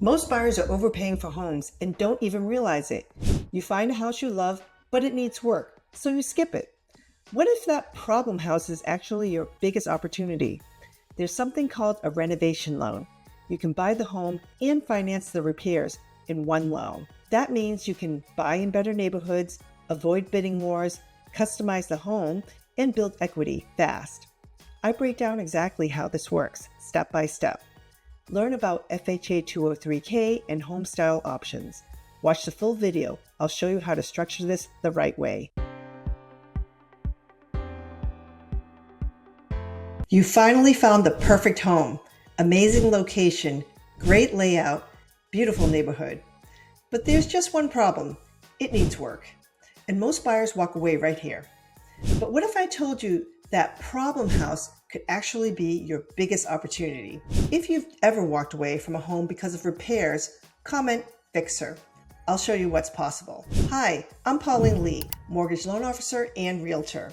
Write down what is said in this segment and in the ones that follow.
Most buyers are overpaying for homes and don't even realize it. You find a house you love, but it needs work, so you skip it. What if that problem house is actually your biggest opportunity? There's something called a renovation loan. You can buy the home and finance the repairs in one loan. That means you can buy in better neighborhoods, avoid bidding wars, customize the home, and build equity fast. I break down exactly how this works, step by step. Learn about FHA 203k and Homestyle options. Watch the full video. I'll show you how to structure this the right way. You finally found the perfect home. Amazing location, great layout, beautiful neighborhood. But there's just one problem. It needs work. And most buyers walk away right here. But what if I told you that problem house could actually be your biggest opportunity? If you've ever walked away from a home because of repairs, comment fixer. I'll show you what's possible. Hi, I'm Pauline Lee, mortgage loan officer and realtor.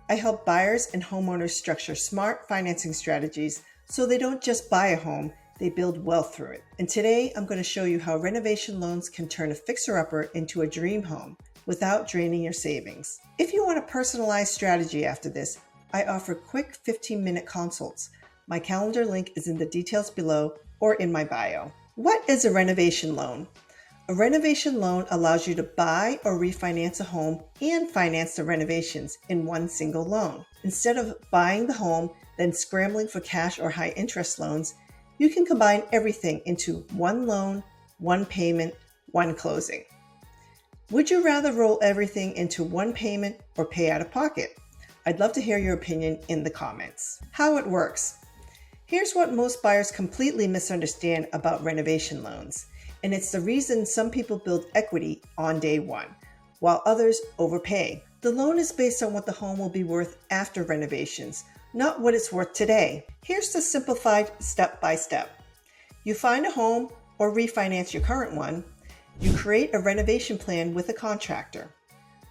I help buyers and homeowners structure smart financing strategies so they don't just buy a home, they build wealth through it. And today I'm going to show you how renovation loans can turn a fixer-upper into a dream home without draining your savings. If you want a personalized strategy after this, I offer quick 15-minute consults. My calendar link is in the details below or in my bio. What is a renovation loan? A renovation loan allows you to buy or refinance a home and finance the renovations in one single loan. Instead of buying the home, then scrambling for cash or high interest loans, you can combine everything into one loan, one payment, one closing. Would you rather roll everything into one payment or pay out of pocket? I'd love to hear your opinion in the comments. How it works. Here's what most buyers completely misunderstand about renovation loans. And it's the reason some people build equity on day one, while others overpay. The loan is based on what the home will be worth after renovations, not what it's worth today. Here's the simplified step-by-step. You find a home or refinance your current one. You create a renovation plan with a contractor.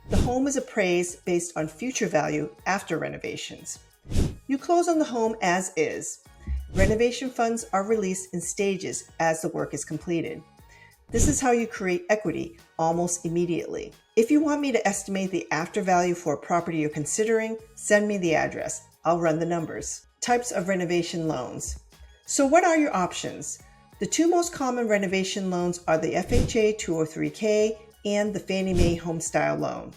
The home is appraised based on future value after renovations. You close on the home as is. Renovation funds are released in stages as the work is completed. This is how you create equity almost immediately. If you want me to estimate the after value for a property you're considering, send me the address. I'll run the numbers. Types of renovation loans. So what are your options? The two most common renovation loans are the FHA 203k and the Fannie Mae Homestyle loan.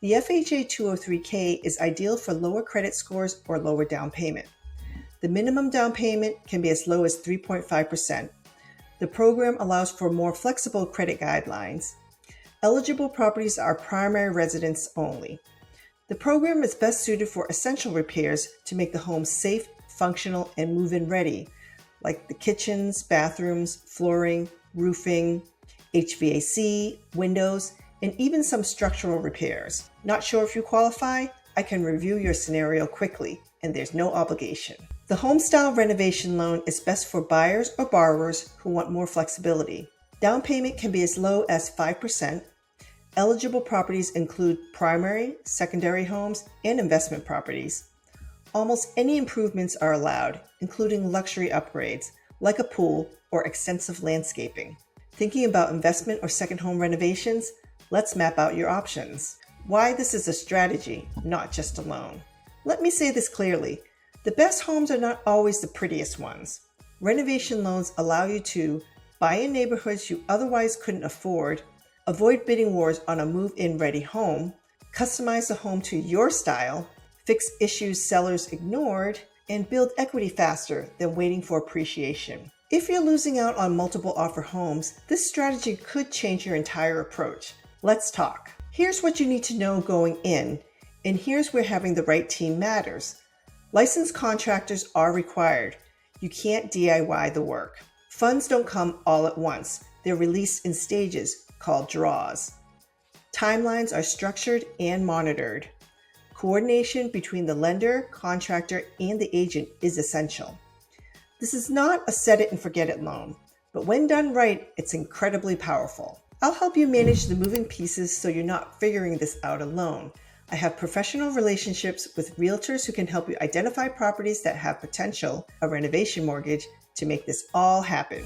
The FHA 203k is ideal for lower credit scores or lower down payment. The minimum down payment can be as low as 3.5%. The program allows for more flexible credit guidelines. Eligible properties are primary residence only. The program is best suited for essential repairs to make the home safe, functional, and move-in ready, like the kitchens, bathrooms, flooring, roofing, HVAC, windows, and even some structural repairs. Not sure if you qualify? I can review your scenario quickly, and there's no obligation. The Homestyle renovation loan is best for buyers or borrowers who want more flexibility. Down payment can be as low as 5%. Eligible properties include primary, secondary homes, and investment properties. Almost any improvements are allowed, including luxury upgrades, like a pool or extensive landscaping. Thinking about investment or second home renovations? Let's map out your options. Why this is a strategy, not just a loan. Let me say this clearly. The best homes are not always the prettiest ones. Renovation loans allow you to buy in neighborhoods you otherwise couldn't afford, avoid bidding wars on a move-in ready home, customize the home to your style, fix issues sellers ignored, and build equity faster than waiting for appreciation. If you're losing out on multiple offer homes, this strategy could change your entire approach. Let's talk. Here's what you need to know going in, and here's where having the right team matters. Licensed contractors are required. You can't DIY the work. Funds don't come all at once. They're released in stages called draws. Timelines are structured and monitored. Coordination between the lender, contractor, and the agent is essential. This is not a set it and forget it loan, but when done right, it's incredibly powerful. I'll help you manage the moving pieces so you're not figuring this out alone. I have professional relationships with realtors who can help you identify properties that have potential, a renovation mortgage, to make this all happen.